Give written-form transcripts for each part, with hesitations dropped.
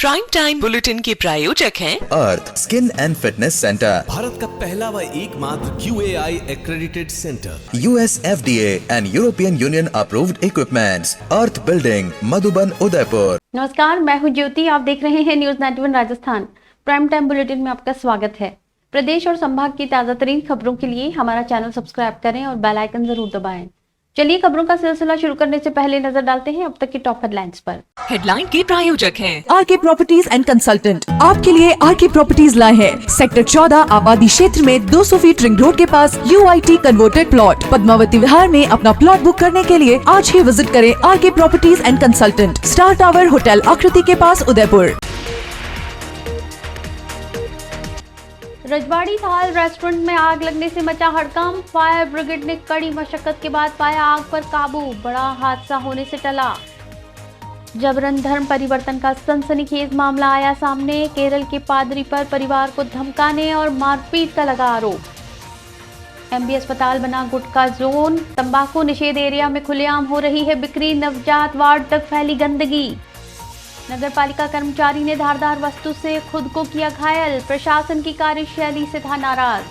Prime time bulletin के प्रायोजक हैं Arth skin and fitness centre, Bharat का पहला व एकमात्र QAI accredited centre, US FDA and European Union approved equipments, Arth building, Madhuban, Udaipur. नमस्कार, मैं हूं ज्योति। आप देख रहे हैं news 91 Rajasthan. Prime time bulletin में आपका स्वागत है। प्रदेश और संभाग की ताजा तरीन खबरों के लिए हमारा चैनल सब्सक्राइब करें और बेल आइकन जरूर दबाएं। चलिए खबरों का सिलसिला शुरू करने से पहले नजर डालते हैं अब तक की टॉप हेडलाइंस पर। हेडलाइन के प्रायोजक हैं आरके प्रॉपर्टीज एंड कंसल्टेंट। आपके लिए आरके प्रॉपर्टीज लाए हैं सेक्टर 14 आबादी क्षेत्र में 200 फीट रिंग रोड के पास UIT converted plot. Padmavati Vihar में अपना प्लॉट बुक करने के लिए आज ही विजिट करें RK properties and consultant, star tower hotel Aakriti के पास, उदयपुर। रजवाड़ी थाल रेस्टोरेंट में आग लगने से मचा हड़कंप। फायर ब्रिगेड ने कड़ी मशक्कत के बाद पाया आग पर काबू। बड़ा हादसा होने से टला। जबरन धर्म परिवर्तन का सनसनीखेज मामला आया सामने। केरल के पादरी पर परिवार को धमकाने और मारपीट का लगा आरोप। MB अस्पताल बना गुटखा जोन। तंबाकू निषेध एरिया में खुलेआम हो रही है बिक्री। नवजात वार्ड तक फैली गंदगी। नगर पालिका कर्मचारी ने धारदार वस्तु से खुद को किया घायल। प्रशासन की कार्यशैली से था नाराज।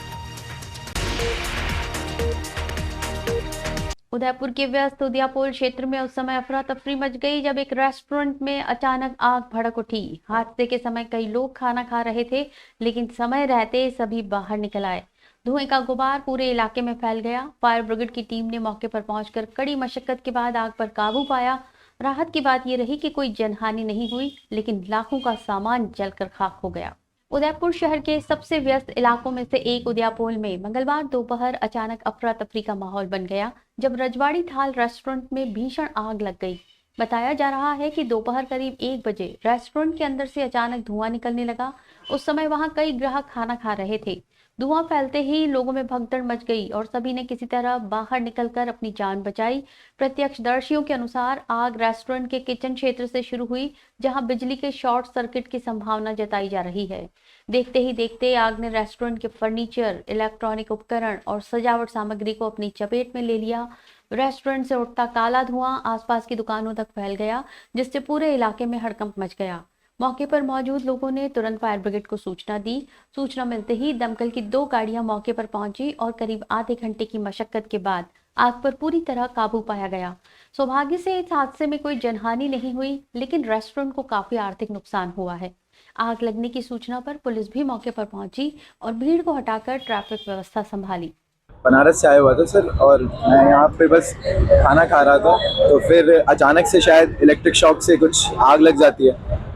उदयपुर के व्यस्त उदयापुर क्षेत्र में उस समय अफरा तफरी मच गई जब एक रेस्टोरेंट में अचानक आग भड़क उठी। हादसे के समय कई लोग खाना खा रहे थे, लेकिन समय रहते सभी बाहर निकल आए। धुएं का गुबार पूरे इलाके में फैल गया। फायर ब्रिगेड की टीम ने मौके पर पहुंचकर कड़ी मशक्कत के बाद आग पर काबू पाया। राहत की बात यह रही कि कोई जनहानि नहीं हुई, लेकिन लाखों का सामान जलकर खाक हो गया। उदयपुर शहर के सबसे व्यस्त इलाकों में से एक उदयापोल में मंगलवार दोपहर अचानक अफरा तफरी का माहौल बन गया जब रजवाड़ी थाल रेस्टोरेंट में भीषण आग लग गई। बताया जा रहा है कि दोपहर करीब 1 बजे रेस्टोरेंट के अंदर से अचानक धुआं निकलने लगा। उस समय वहां कई ग्राहक खाना खा रहे थे। धुआं फैलते ही लोगों में भगदड़ मच गई और सभी ने किसी तरह बाहर निकलकर अपनी जान बचाई। प्रत्यक्षदर्शियों के अनुसार आग रेस्टोरेंट के किचन क्षेत्र से शुरू हुई, जहां बिजली के शॉर्ट सर्किट की संभावना जताई जा रही है। देखते ही देखते आग ने रेस्टोरेंट के फर्नीचर, इलेक्ट्रॉनिक उपकरण और सजावट सामग्री को अपनी चपेट में ले लिया। रेस्टोरेंट से उठता काला धुआं आसपास की दुकानों तक फैल गया, जिससे पूरे इलाके में हड़कंप मच गया। मौके पर मौजूद लोगों ने तुरंत फायर ब्रिगेड को सूचना दी। सूचना मिलते ही दमकल की 2 गाड़ियां मौके पर पहुंची और करीब आधे घंटे की मशक्कत के बाद आग पर पूरी तरह काबू पाया गया। सौभाग्य से इस हादसे में कोई जनहानि नहीं हुई, लेकिन रेस्टोरेंट को काफी आर्थिक नुकसान हुआ है। आग लगने की सूचना पर पुलिस भी मौके पर पहुंची और भीड़ को हटाकर ट्रैफिक व्यवस्था संभाली। बनारस से आया हुआ था सर, और मैं यहाँ पे बस खाना खा रहा था, तो फिर अचानक से शायद इलेक्ट्रिक शॉक से कुछ आग लग जाती है।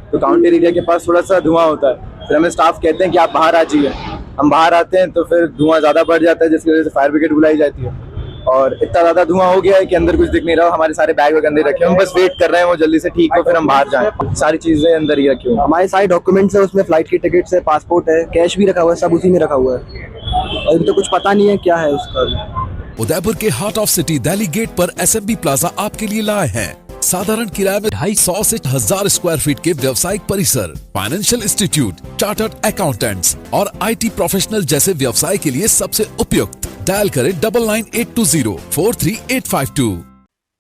तो काउंटर एरिया के पास थोड़ा सा धुआं होता है। फिर हमें स्टाफ कहते हैं कि आप बाहर आ जाइए। हम बाहर आते हैं तो फिर धुआं ज़्यादा बढ़ जाता है, जिसकी वजह से फायर ब्रिगेड बुलाई जाती है। और इतना ज़्यादा धुआं हो गया है कि अंदर कुछ दिख नहीं रहा। हमारे सारे बैग वगैरह अंदर रखे हैं, हम बस वेट कर रहे हैं वो जल्दी से ठीक हो, फिर हम बाहर जाएं। सारी चीज़ें अंदर ही रखी हुई। हमारे सारे डॉक्यूमेंट्स है, उसमें फ्लाइट की टिकट्स है, पासपोर्ट है, कैश भी रखा हुआ है, सब उसी में रखा हुआ है। और अभी तो कुछ पता नहीं है क्या है उसका। उदयपुर के heart of city Delhi gate पर SMB प्लाजा आपके लिए लाए हैं साधारण किराए में 250 से 1000 स्क्वायर फीट के व्यवसायिक परिसर, फाइनेंशियल इंस्टीट्यूट, चार्टर्ड अकाउंटेंट्स और IT प्रोफेशनल जैसे व्यवसाय के लिए सबसे उपयुक्त। डायल करें 9982043852।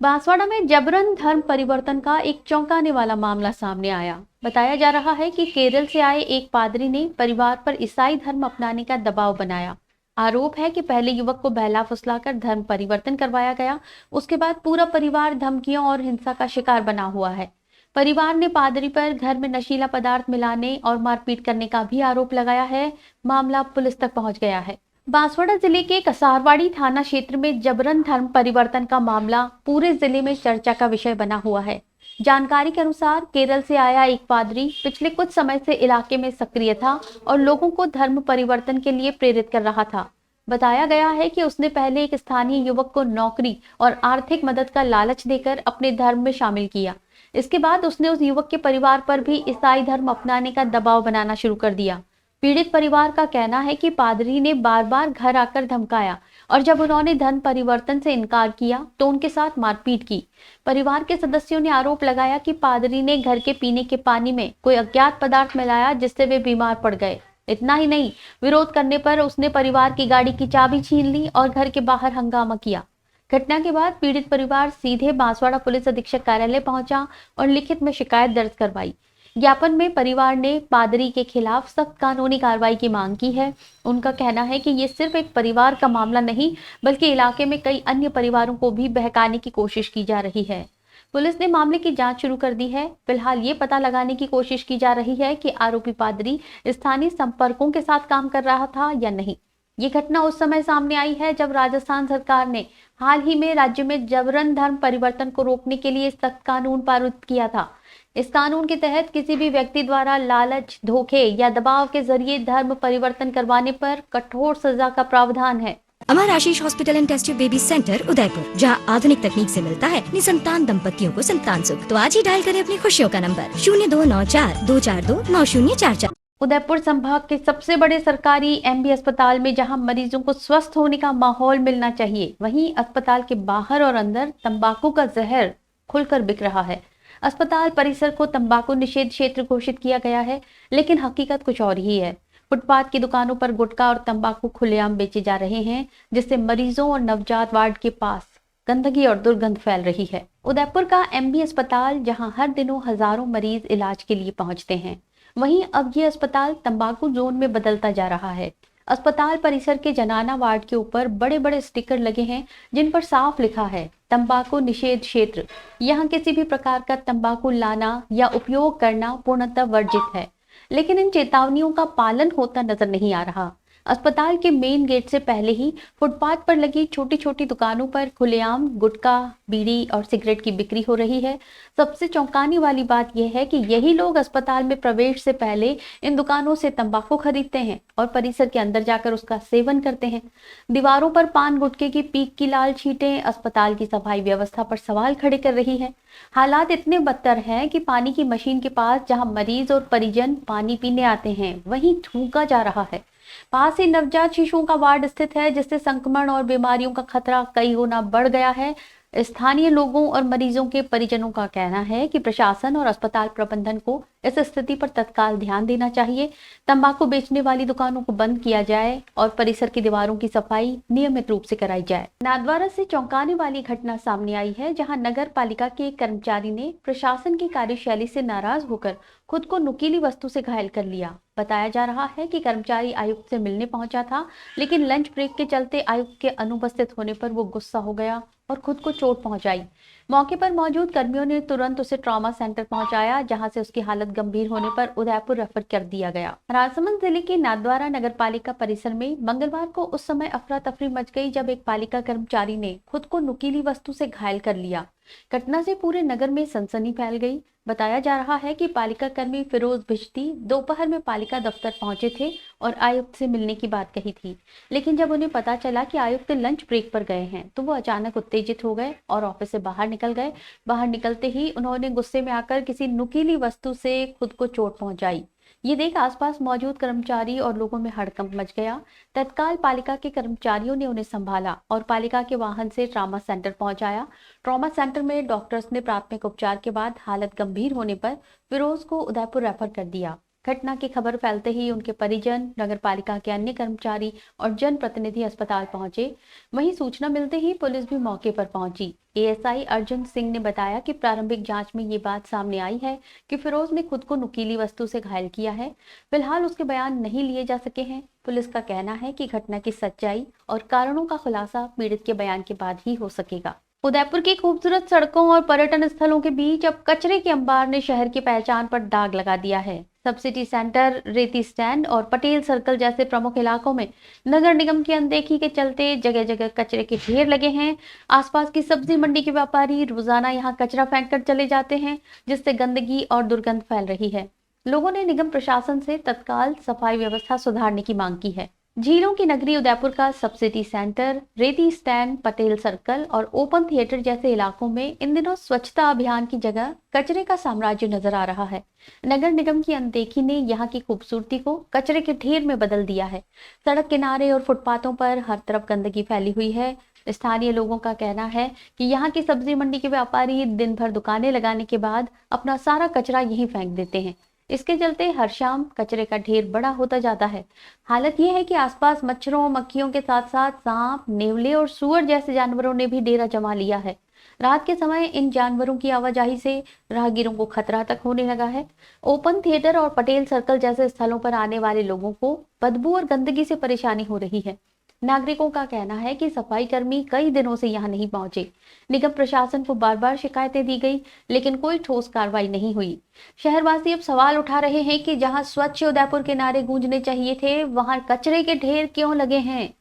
बांसवाड़ा में जबरन धर्म परिवर्तन का एक चौंकाने वाला मामला सामने आया। बताया जा रहा है कि केरल से आए एक पादरी ने परिवार पर ईसाई धर्म अपनाने का दबाव बनाया। आरोप है कि पहले युवक को बहला फुसलाकर धर्म परिवर्तन करवाया गया। उसके बाद पूरा परिवार धमकियों और हिंसा का शिकार बना हुआ है। परिवार ने पादरी पर घर में नशीला पदार्थ मिलाने और मारपीट करने का भी आरोप लगाया है। मामला पुलिस तक पहुंच गया है। बांसवाड़ा जिले के कसारवाड़ी थाना क्षेत्र में जबरन धर्म परिवर्तन का मामला पूरे जिले में चर्चा का विषय बना हुआ है। जानकारी के अनुसार केरल से आया एक पादरी पिछले कुछ समय से इलाके में सक्रिय था और लोगों को धर्म परिवर्तन के लिए प्रेरित कर रहा था। बताया गया है कि उसने पहले एक स्थानीय युवक को नौकरी और आर्थिक मदद का लालच देकर अपने धर्म में शामिल किया। इसके बाद उसने उस युवक के परिवार पर भी ईसाई धर्म अपनाने का दबाव बनाना शुरू कर दिया। पीड़ित परिवार का कहना है कि पादरी ने बार बार घर आकर धमकाया और जब उन्होंने धर्म परिवर्तन से इनकार किया तो उनके साथ मारपीट की। परिवार के सदस्यों ने आरोप लगाया कि पादरी ने घर के पीने के पानी में कोई अज्ञात पदार्थ मिलाया, जिससे वे बीमार पड़ गए। इतना ही नहीं, विरोध करने पर उसने परिवार की गाड़ी की चाबी छीन ली और घर के बाहर हंगामा किया। घटना के बाद पीड़ित परिवार सीधे बांसवाड़ा पुलिस अधीक्षक कार्यालय पहुंचा और लिखित में शिकायत दर्ज करवाई। ज्ञापन में परिवार ने पादरी के खिलाफ सख्त कानूनी कार्रवाई की मांग की है। उनका कहना है कि ये सिर्फ एक परिवार का मामला नहीं, बल्कि इलाके में कई अन्य परिवारों को भी बहकाने की कोशिश की जा रही है। पुलिस ने मामले की जांच शुरू कर दी है। फिलहाल ये पता लगाने की कोशिश की जा रही है कि आरोपी पादरी स्थानीय संपर्कों के साथ काम कर रहा था या नहीं। ये घटना उस समय सामने आई है जब राजस्थान सरकार ने हाल ही में राज्य में जबरन धर्म परिवर्तन को रोकने के लिए सख्त कानून पारित किया था। इस कानून के तहत किसी भी व्यक्ति द्वारा लालच, धोखे या दबाव के जरिए धर्म परिवर्तन करवाने पर कठोर सजा का प्रावधान है। Amar Ashish hospital and test tube baby centre Udaipur, जहां आधुनिक तकनीक से मिलता है निसंतान दंपतियों को संतान सुख। तो आज ही डायल करें अपनी खुशियों का नंबर 0294-242-9044। उदयपुर संभाग के सबसे बड़े सरकारी एमबी अस्पताल में जहां मरीजों को स्वस्थ होने का माहौल मिलना चाहिए, वहीं अस्पताल के बाहर और अंदर तंबाकू का जहर खुलकर बिक रहा है। अस्पताल परिसर को तंबाकू निषेध क्षेत्र घोषित किया गया है, लेकिन हकीकत कुछ और ही है। फुटपाथ की दुकानों पर गुटखा और तंबाकू खुलेआम बेचे जा रहे हैं, जिससे मरीजों और नवजात वार्ड के पास गंदगी और दुर्गंध फैल रही है। उदयपुर का एमबी अस्पताल, जहां हर दिनों हजारों मरीज इलाज के लिए पहुंचते हैं, वहीं अब ये अस्पताल तंबाकू जोन में बदलता जा रहा है। अस्पताल परिसर के जनाना वार्ड के ऊपर बड़े बड़े स्टिकर लगे हैं, जिन पर साफ लिखा है तंबाकू निषेध क्षेत्र। यहाँ किसी भी प्रकार का तंबाकू लाना या उपयोग करना पूर्णतः वर्जित है, लेकिन इन चेतावनियों का पालन होता नजर नहीं आ रहा। अस्पताल के मेन गेट से पहले ही फुटपाथ पर लगी छोटी छोटी दुकानों पर खुलेआम गुटखा, बीड़ी और सिगरेट की बिक्री हो रही है। सबसे चौंकाने वाली बात यह है कि यही लोग अस्पताल में प्रवेश से पहले इन दुकानों से तंबाकू खरीदते हैं और परिसर के अंदर जाकर उसका सेवन करते हैं। दीवारों पर पान गुटखे की पीक की लाल छींटें अस्पताल की सफाई व्यवस्था पर सवाल खड़े कर रही है। हालात इतने बदतर हैं कि पानी की मशीन के पास जहां मरीज और परिजन पानी पीने आते हैं, वहीं थूका जा रहा है। पास ही नवजात शिशुओं का वार्ड स्थित है, जिससे संक्रमण और बीमारियों का खतरा कई गुना बढ़ गया है। स्थानीय लोगों और मरीजों के परिजनों का कहना है कि प्रशासन और अस्पताल प्रबंधन को इस स्थिति पर तत्काल ध्यान देना चाहिए। तंबाकू बेचने वाली दुकानों को बंद किया जाए और परिसर की दीवारों की सफाई नियमित रूप से कराई जाए। नाथद्वारा से चौंकाने वाली घटना सामने आई है, जहां नगर पालिका के एक कर्मचारी ने प्रशासन की कार्यशैली से नाराज होकर खुद को नुकीली वस्तु से घायल कर लिया। बताया जा रहा है कि कर्मचारी आयुक्त से मिलने पहुंचा था, लेकिन लंच ब्रेक के चलते आयुक्त के अनुपस्थित होने पर वो गुस्सा हो गया और खुद को चोट पहुंचाई। मौके पर मौजूद कर्मियों ने तुरंत उसे ट्रॉमा सेंटर पहुंचाया, जहां से उसकी हालत गंभीर होने पर उदयपुर रेफर कर दिया गया। राजसमंद जिले के नाथद्वारा नगर पालिका परिसर में मंगलवार को उस समय अफरा तफरी मच गई जब एक पालिका कर्मचारी ने खुद को नुकीली वस्तु से घायल कर लिया। घटना से पूरे नगर में सनसनी फैल गई। बताया जा रहा है कि पालिका कर्मी फिरोज भिश्ती दोपहर में पालिका दफ्तर पहुंचे थे और आयुक्त से मिलने की बात कही थी, लेकिन जब उन्हें पता चला कि आयुक्त लंच ब्रेक पर गए हैं, तो वो अचानक उत्तेजित हो गए और ऑफिस से बाहर निकल गए। बाहर निकलते ही उन्होंने गुस्से में आकर किसी नुकीली वस्तु से खुद को चोट पहुंचाई। ये देख आसपास मौजूद कर्मचारी और लोगों में हड़कंप मच गया। तत्काल पालिका के कर्मचारियों ने उन्हें संभाला और पालिका के वाहन से ट्रॉमा सेंटर पहुंचाया। ट्रॉमा सेंटर में डॉक्टर्स ने प्राथमिक उपचार के बाद हालत गंभीर होने पर फिरोज को उदयपुर रेफर कर दिया। घटना की खबर फैलते ही उनके परिजन, नगर पालिका के अन्य कर्मचारी और जनप्रतिनिधि अस्पताल पहुंचे। वहीं सूचना मिलते ही पुलिस भी मौके पर पहुंची। एएसआई अर्जुन सिंह ने बताया कि प्रारंभिक जांच में ये बात सामने आई है कि फिरोज ने खुद को नुकीली वस्तु से घायल किया है। फिलहाल उसके बयान नहीं लिए जा सके हैं। पुलिस का कहना है कि घटना की सच्चाई और कारणों का खुलासा पीड़ित के बयान के बाद ही हो सकेगा। उदयपुर की खूबसूरत सड़कों और पर्यटन स्थलों के बीच अब कचरे के अंबार ने शहर की पहचान पर दाग लगा दिया है। सब सिटी सेंटर, रेती स्टैंड और पटेल सर्कल जैसे प्रमुख इलाकों में नगर निगम की अनदेखी के चलते जगह जगह कचरे के ढेर लगे हैं। आसपास की सब्जी मंडी के व्यापारी रोजाना यहां कचरा फेंक कर चले जाते हैं, जिससे गंदगी और दुर्गंध फैल रही है। लोगों ने निगम प्रशासन से तत्काल सफाई व्यवस्था सुधारने की मांग की है। झीलों की नगरी उदयपुर का सब सिटी सेंटर, रेती स्टैंड, पटेल सर्कल और ओपन थिएटर जैसे इलाकों में इन दिनों स्वच्छता अभियान की जगह कचरे का साम्राज्य नजर आ रहा है। नगर निगम की अनदेखी ने यहाँ की खूबसूरती को कचरे के ढेर में बदल दिया है। सड़क किनारे और फुटपाथों पर हर तरफ गंदगी फैली हुई है। स्थानीय लोगों का कहना है कि यहाँ की सब्जी मंडी के व्यापारी दिन भर दुकानें लगाने के बाद अपना सारा कचरा यहीं फेंक देते हैं। इसके चलते हर शाम कचरे का ढेर बड़ा होता जाता है। हालत यह है कि आसपास मच्छरों, मक्खियों के साथ साथ सांप, नेवले और सूअर जैसे जानवरों ने भी डेरा जमा लिया है। रात के समय इन जानवरों की आवाजाही से राहगीरों को खतरा तक होने लगा है। ओपन थिएटर और पटेल सर्कल जैसे स्थलों पर आने वाले लोगों को बदबू और गंदगी से परेशानी हो रही है। नागरिकों का कहना है कि सफाई कर्मी कई दिनों से यहां नहीं पहुंचे। निगम प्रशासन को बार बार शिकायतें दी गई, लेकिन कोई ठोस कार्रवाई नहीं हुई। शहरवासी अब सवाल उठा रहे हैं कि जहां स्वच्छ उदयपुर के नारे गूंजने चाहिए थे, वहां कचरे के ढेर क्यों लगे हैं।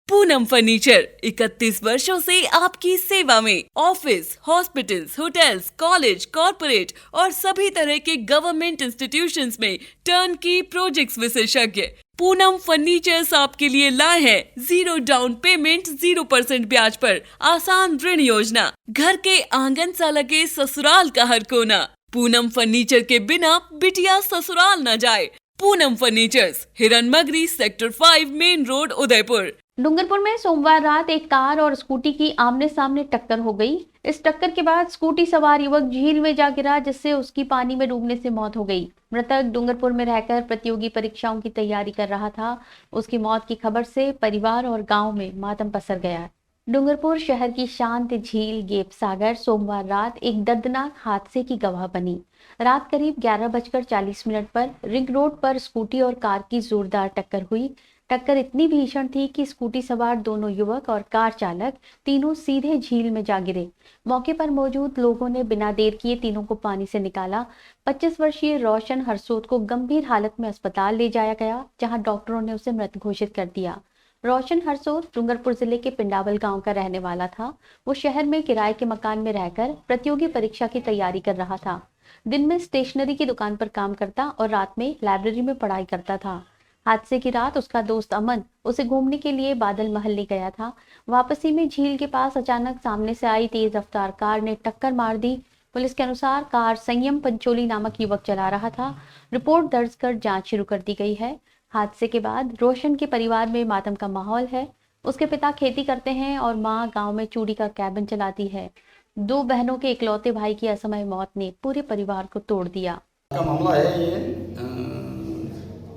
पूनम फर्नीचर 31 वर्षों से आपकी सेवा में। Office, hospitals, hotels, college, corporate और सभी तरह के गवर्नमेंट इंस्टीट्यूशंस में टर्नकी प्रोजेक्ट्स विशेषज्ञ पूनम फर्नीचर्स आपके लिए लाए हैं 0 डाउन पेमेंट 0% ब्याज पर आसान ऋण योजना। घर के आंगन सा लगे ससुराल का हर कोना। पूनम फर्नीचर के बिना बिटिया ससुराल न जाए। Poonam furnitures, Hiranmagri, sector 5, main road, Udaipur. Dungarpur में सोमवार रात एक कार और स्कूटी की आमने सामने टक्कर हो गई। इस टक्कर के बाद स्कूटी सवार युवक झील में जा गिरा, जिससे उसकी पानी में डूबने से मौत हो गई। मृतक डूंगरपुर में रहकर प्रतियोगी परीक्षाओं की तैयारी कर रहा था। उसकी मौत की खबर से परिवार और गांव में मातम पसर गया। डूंगरपुर शहर की शांत झील गेप सागर सोमवार रात एक दर्दनाक हादसे की गवाह बनी। रात करीब 11:40 पर रिंग रोड पर स्कूटी और कार की जोरदार टक्कर हुई। टक्कर इतनी भीषण थी कि स्कूटी सवार दोनों युवक और कार चालक तीनों सीधे झील में जा गिरे। मौके पर मौजूद लोगों ने बिना देर किए तीनों को पानी से निकाला। 25 वर्षीय रोशन हरसोत को गंभीर हालत में अस्पताल ले जाया गया, जहां डॉक्टरों ने उसे मृत घोषित कर दिया। रोशन हरसोत डूंगरपुर जिले के पिंडावल गांव का रहने वाला था। वो शहर में किराए के मकान में रहकर प्रतियोगी परीक्षा की तैयारी कर रहा था। दिन में स्टेशनरी की दुकान पर काम करता और रात में लाइब्रेरी में पढ़ाई करता था। हादसे की रात उसका दोस्त अमन उसे घूमने के लिए बादल महल ले गया था। वापसी में झील के पास अचानक सामने से आई तेज रफ्तार कार ने टक्कर मार दी। पुलिस के अनुसार कार संयम पंचोली नामक युवक चला रहा था। रिपोर्ट दर्ज कर जांच शुरू कर दी गई है। हादसे के बाद रोशन के परिवार में मातम का माहौल है। उसके पिता खेती करते हैं और मां गांव में चूड़ी का कैबिन चलाती है। 2 बहनों के इकलौते भाई की असमय मौत ने पूरे परिवार को तोड़ दिया। का मामला है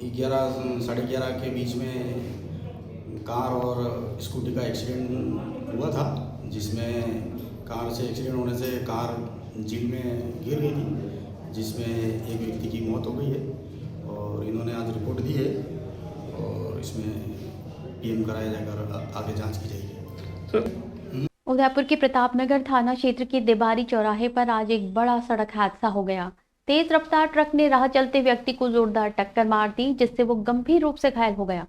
ये 11-11:30 के बीच में कार और स्कूटी का एक्सीडेंट हुआ था, जिसमें कार से एक्सीडेंट होने से कार झील में गिर गई थी, जिसमें एक व्यक्ति की मौत हो गई है और इन्होंने आज रिपोर्ट दी है और इसमें पीएम कराया जाकर आगे जांच की जाएगी। उदयपुर के प्रतापनगर थाना क्षेत्र के देबारी चौराहे पर आज एक बड़ा सड़क हादसा हो गया। तेज रफ्तार ट्रक ने राह चलते व्यक्ति को जोरदार टक्कर मार दी, जिससे वो गंभीर रूप से घायल हो गया।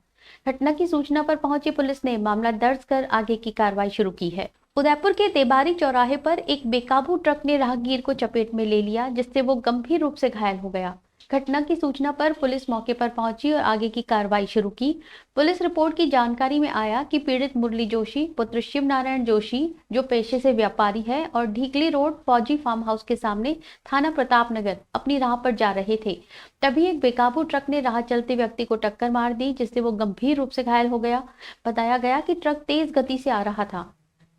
घटना की सूचना पर पहुंची पुलिस ने मामला दर्ज कर आगे की कार्रवाई शुरू की है। उदयपुर के देबारी चौराहे पर एक बेकाबू ट्रक ने राहगीर को चपेट में ले लिया, जिससे वो गंभीर रूप से घायल हो गया। घटना की सूचना पर पुलिस मौके पर पहुंची और आगे की कार्रवाई शुरू की। पुलिस रिपोर्ट की जानकारी में आया कि पीड़ित मुरली जोशी पुत्र शिव नारायण जोशी, जो पेशे से व्यापारी है और ढीकली रोड फौजी फार्म हाउस के सामने थाना प्रतापनगर अपनी राह पर जा रहे थे। तभी एक बेकाबू ट्रक ने राह चलते व्यक्ति को टक्कर मार दी, जिससे वो गंभीर रूप से घायल हो गया। बताया गया कि ट्रक तेज गति से आ रहा था।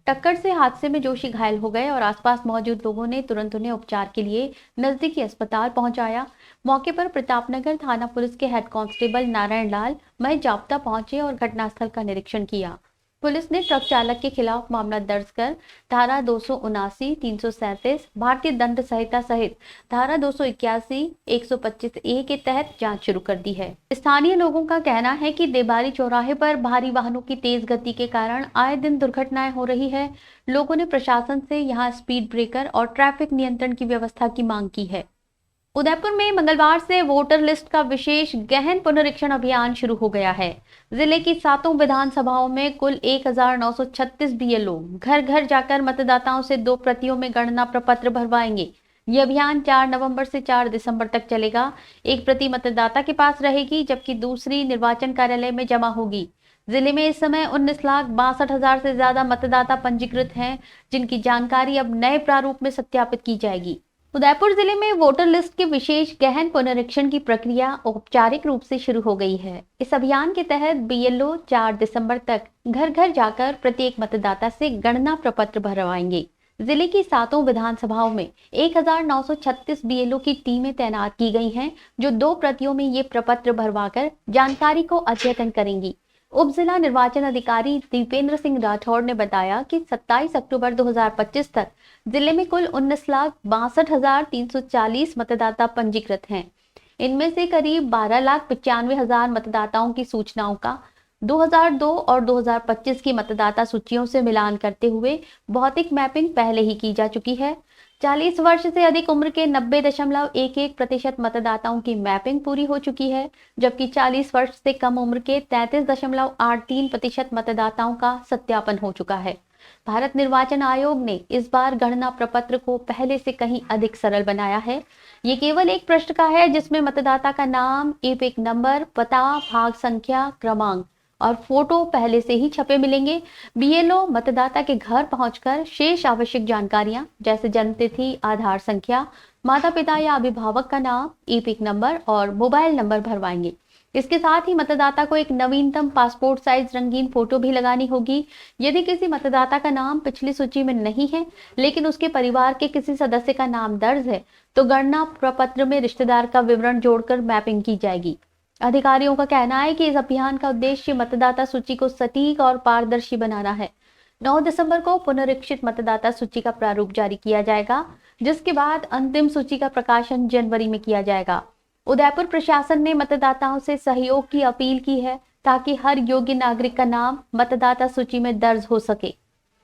टक्कर से हादसे में जोशी घायल हो गए और आसपास मौजूद लोगों ने तुरंत उन्हें उपचार के लिए नजदीकी अस्पताल पहुंचाया। मौके पर प्रतापनगर थाना पुलिस के हेड कांस्टेबल नारायण लाल मय जाप्ता पहुंचे और घटनास्थल का निरीक्षण किया। पुलिस ने ट्रक चालक के खिलाफ मामला दर्ज कर धारा 279, 337 भारतीय दंड संहिता सहित धारा 281, 125A के तहत जांच शुरू कर दी है। स्थानीय लोगों का कहना है कि देबारी चौराहे पर भारी वाहनों की तेज गति के कारण आए दिन दुर्घटनाएं हो रही है। लोगों ने प्रशासन से यहां स्पीड ब्रेकर और ट्रैफिक नियंत्रण की व्यवस्था की मांग की है। उदयपुर में मंगलवार से वोटर लिस्ट का विशेष गहन पुनरीक्षण अभियान शुरू हो गया है। जिले की 7 विधानसभाओं में कुल 1936 बीएलओ घर घर जाकर मतदाताओं से 2 प्रतियों में गणना प्रपत्र भरवाएंगे। ये अभियान 4 नवंबर से 4 दिसंबर तक चलेगा। एक प्रति मतदाता के पास रहेगी, जबकि दूसरी निर्वाचन कार्यालय में जमा होगी। जिले में इस समय 19,62,000 से ज्यादा मतदाता पंजीकृत हैं, जिनकी जानकारी अब नए प्रारूप में सत्यापित की जाएगी। उदयपुर जिले में वोटर लिस्ट के विशेष गहन पुनरीक्षण की प्रक्रिया औपचारिक रूप से शुरू हो गई है। इस अभियान के तहत बीएलओ 4 दिसंबर तक घर घर जाकर प्रत्येक मतदाता से गणना प्रपत्र भरवाएंगे। जिले की 7 विधानसभाओं में 1936 बीएलओ की टीमें तैनात की गई हैं, जो 2 प्रतियों में ये प्रपत्र भरवाकर जानकारी को अद्यतन करेंगी। उप जिला निर्वाचन अधिकारी दीपेंद्र सिंह राठौड़ ने बताया कि 27 अक्टूबर 2025 तक जिले में कुल 19,62,340 मतदाता पंजीकृत हैं। इनमें से करीब 12,95,000 मतदाताओं की सूचनाओं का 2002 और 2025 की मतदाता सूचियों से मिलान करते हुए भौतिक मैपिंग पहले ही की जा चुकी है। 40 वर्ष से अधिक उम्र के 90.11% मतदाताओं की मैपिंग पूरी हो चुकी है, जबकि 40 वर्ष से कम उम्र के 33.83% मतदाताओं का सत्यापन हो चुका है। भारत निर्वाचन आयोग ने इस बार गणना प्रपत्र को पहले से कहीं अधिक सरल बनाया है। ये केवल एक पृष्ठ का है जिसमें मतदाता का नाम, एपिक नंबर, पता, भाग संख्या, क्रमांक और फोटो पहले से ही छपे मिलेंगे। बीएलओ मतदाता के घर पहुंचकर शेष आवश्यक जानकारियां जैसे जन्मतिथि, आधार संख्या, माता पिता या अभिभावक का नाम, एपिक नंबर और मोबाइल नंबर भरवाएंगे। इसके साथ ही मतदाता को एक नवीनतम पासपोर्ट साइज रंगीन फोटो भी लगानी होगी। यदि किसी मतदाता का नाम पिछली सूची में नहीं है लेकिन उसके परिवार के किसी सदस्य का नाम दर्ज है तो गणना प्रपत्र में रिश्तेदार का विवरण जोड़कर मैपिंग की जाएगी। अधिकारियों का कहना है कि इस अभियान का उद्देश्य मतदाता सूची को सटीक और पारदर्शी बनाना है। 9 दिसंबर को पुनरीक्षित मतदाता सूची का प्रारूप जारी किया जाएगा, जिसके बाद अंतिम सूची का प्रकाशन जनवरी में किया जाएगा। उदयपुर प्रशासन ने मतदाताओं से सहयोग की अपील की है ताकि हर योग्य नागरिक का नाम मतदाता सूची में दर्ज हो सके।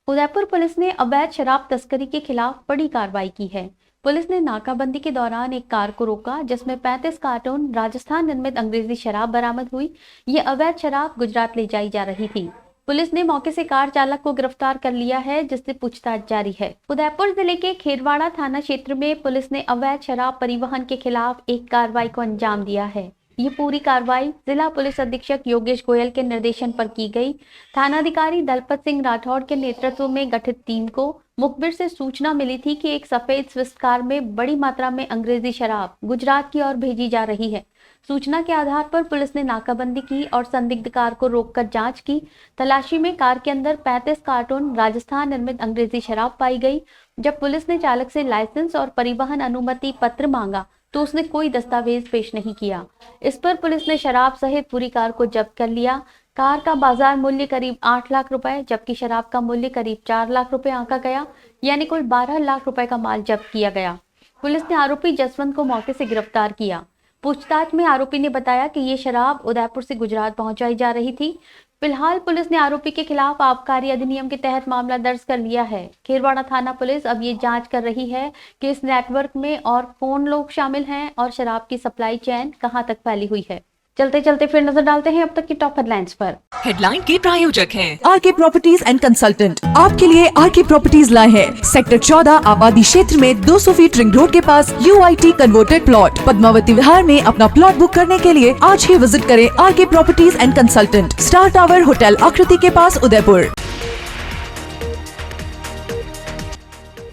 उदयपुर पुलिस ने अवैध शराब तस्करी के खिलाफ बड़ी कार्रवाई की है। पुलिस ने नाकाबंदी के दौरान एक कार को रोका जिसमें 35 कार्टून राजस्थान निर्मित अंग्रेजी शराब बरामद हुई। ये अवैध शराब गुजरात ले जाई जा रही थी। पुलिस ने मौके से कार चालक को गिरफ्तार कर लिया है, जिससे पूछताछ जारी है। उदयपुर जिले के खेरवाड़ा थाना क्षेत्र में पुलिस ने अवैध शराब परिवहन के खिलाफ एक कार्रवाई को अंजाम दिया है। ये पूरी कार्रवाई जिला पुलिस अधीक्षक योगेश गोयल के निर्देशन पर की गई। थानाधिकारी दलपत सिंह राठौड़ के नेतृत्व में गठित टीम को मुखबिर से सूचना मिली थी कि एक सफेद स्विफ्ट कार में बड़ी मात्रा में अंग्रेजी शराब गुजरात की ओर भेजी जा रही है। सूचना के आधार पर पुलिस ने नाकाबंदी की और संदिग्ध कार को रोककर जांच की। तलाशी में कार के अंदर 35 कार्टून राजस्थान निर्मित अंग्रेजी शराब पाई गई। जब पुलिस ने चालक से लाइसेंस और परिवहन अनुमति पत्र मांगा तो उसने कोई दस्तावेज पेश नहीं किया। इस पर पुलिस ने शराब सहित पूरी कार को जब्त कर लिया। कार का बाजार मूल्य करीब 8 लाख रुपए जबकि शराब का मूल्य करीब 4 लाख रुपए आंका गया, यानी कुल 12 लाख रुपए का माल जब्त किया गया। पुलिस ने आरोपी जसवंत को मौके से गिरफ्तार किया। पूछताछ में आरोपी ने बताया कि ये शराब उदयपुर से गुजरात पहुंचाई जा रही थी। फिलहाल पुलिस ने आरोपी के खिलाफ आबकारी अधिनियम के तहत मामला दर्ज कर लिया है। खेरवाड़ा थाना पुलिस अब ये जांच कर रही है कि इस नेटवर्क में और कौन लोग शामिल हैं और शराब की सप्लाई चेन कहां तक फैली हुई है। चलते चलते फिर नजर डालते हैं अब तक की टॉप हेडलाइंस पर। हेडलाइन के प्रायोजक हैं आरके प्रॉपर्टीज एंड कंसल्टेंट। आपके लिए आरके प्रॉपर्टीज लाए हैं सेक्टर 14 आबादी क्षेत्र में 200 फीट रिंग रोड के पास UIT converted plot. Padmavati Vihar में अपना प्लॉट बुक करने के लिए आज ही विजिट करें RK properties and consultant, star tower hotel Aakriti के पास, उदयपुर।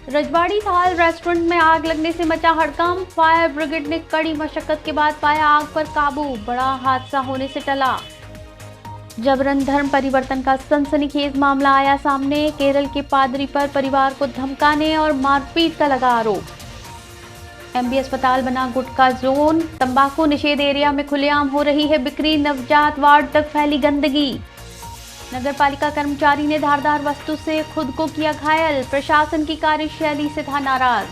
रजवाड़ी थाल रेस्टोरेंट में आग लगने से मचा हड़कंप। फायर ब्रिगेड ने कड़ी मशक्कत के बाद पाया आग पर काबू। बड़ा हादसा होने से टला। जबरन धर्म परिवर्तन का सनसनीखेज मामला आया सामने। केरल के पादरी पर परिवार को धमकाने और मारपीट का लगा आरोप। MB अस्पताल बना गुटखा जोन। तंबाकू निषेध एरिया में खुलेआम हो रही है बिक्री। नवजात वार्ड तक फैली गंदगी। नगर पालिका कर्मचारी ने धारदार वस्तु से खुद को किया घायल। प्रशासन की कार्यशैली से था नाराज।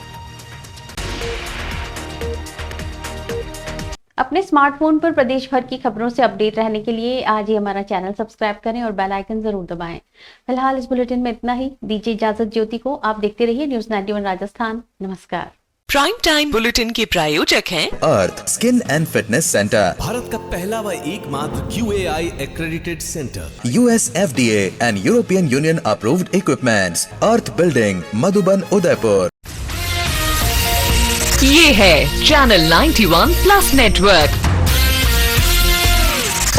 अपने स्मार्टफोन पर प्रदेश भर की खबरों से अपडेट रहने के लिए आज ही हमारा चैनल सब्सक्राइब करें और बेल आइकन जरूर दबाएं। फिलहाल इस बुलेटिन में इतना ही। दीजिए इजाजत ज्योति को। आप देखते रहिए न्यूज 91 राजस्थान। नमस्कार। प्राइम टाइम बुलेटिन के प्रायोजक हैं Arth skin and fitness centre, Bharat का पहला व एकमात्र QAI accredited centre, US FDA and European Union approved equipments, Arth building, Madhuban, Udaipur. ये है चैनल 91 प्लस नेटवर्क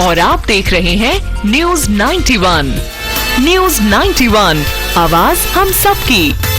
और आप देख रहे हैं न्यूज 91। न्यूज 91, आवाज हम सबकी।